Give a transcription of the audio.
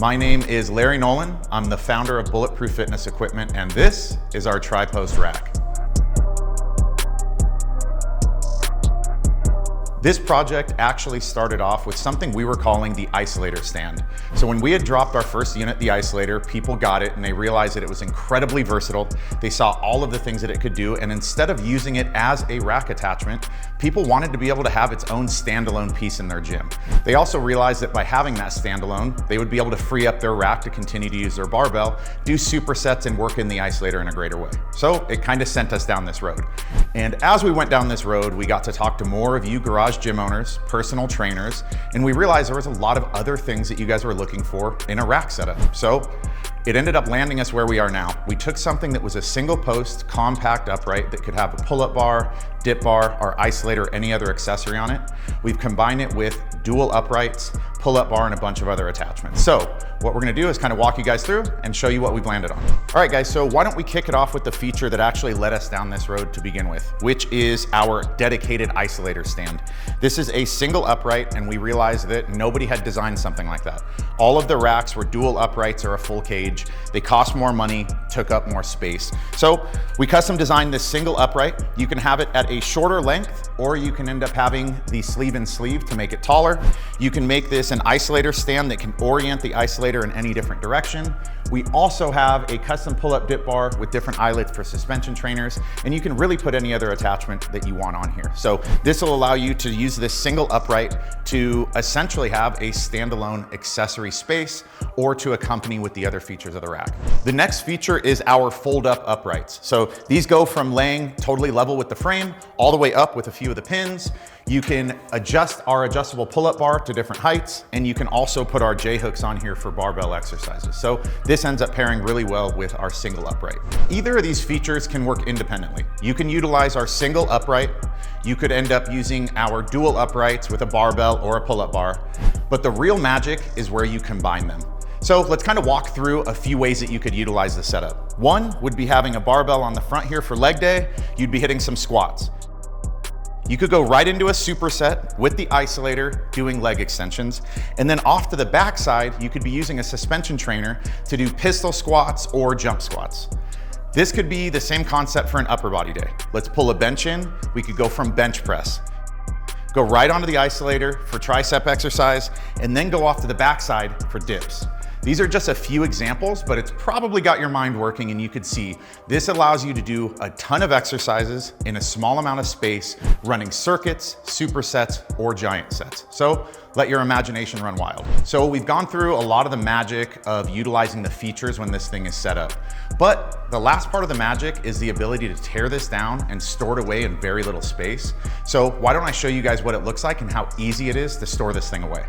My name is Larry Nolan. I'm the founder of Bulletproof Fitness Equipment, and this is our tri-post rack. This project actually started off with something we were calling the Isolator stand. So when we had dropped our first unit, the Isolator, people got it and they realized that it was incredibly versatile. They saw all of the things that it could do, and instead of using it as a rack attachment, people wanted to be able to have its own standalone piece in their gym. They also realized that by having that standalone, they would be able to free up their rack to continue to use their barbell, do supersets, and work in the Isolator in a greater way. So it kind of sent us down this road. And as we went down this road, we got to talk to more of you garage gym owners, personal trainers, and we realized there was a lot of other things that you guys were looking for in a rack setup. So it ended up landing us where we are now. We took something that was a single post, compact upright that could have a pull-up bar, dip bar, our Isolator, any other accessory on it. We've combined it with dual uprights, pull-up bar, and a bunch of other attachments. So what we're gonna do is kind of walk you guys through and show you what we've landed on. All right, guys, so why don't we kick it off with the feature that actually led us down this road to begin with, which is our dedicated Isolator stand. This is a single upright, and we realized that nobody had designed something like that. All of the racks were dual uprights or a full cage. They cost more money, took up more space. So we custom designed this single upright. You can have it at a shorter length, or you can end up having the sleeve and sleeve to make it taller. You can make this an Isolator stand that can orient the Isolator in any different direction. We also have a custom pull-up dip bar with different eyelets for suspension trainers, and you can really put any other attachment that you want on here. So this will allow you to use this single upright to essentially have a standalone accessory space or to accompany with the other features of the rack. The next feature is our fold-up uprights. So these go from laying totally level with the frame all the way up with a few of the pins. You can adjust our adjustable pull-up bar to different heights, and you can also put our J-hooks on here for barbell exercises. So this ends up pairing really well with our single upright. Either of these features can work independently. You can utilize our single upright. You could end up using our dual uprights with a barbell or a pull-up bar, but the real magic is where you combine them. So let's kind of walk through a few ways that you could utilize the setup. One would be having a barbell on the front here for leg day. You'd be hitting some squats. You could go right into a superset with the Isolator doing leg extensions, and then off to the backside, you could be using a suspension trainer to do pistol squats or jump squats. This could be the same concept for an upper body day. Let's pull a bench in. We could go from bench press, go right onto the Isolator for tricep exercise, and then go off to the backside for dips. These are just a few examples, but it's probably got your mind working, and you could see this allows you to do a ton of exercises in a small amount of space, running circuits, supersets, or giant sets. So let your imagination run wild. So we've gone through a lot of the magic of utilizing the features when this thing is set up. But the last part of the magic is the ability to tear this down and store it away in very little space. So why don't I show you guys what it looks like and how easy it is to store this thing away.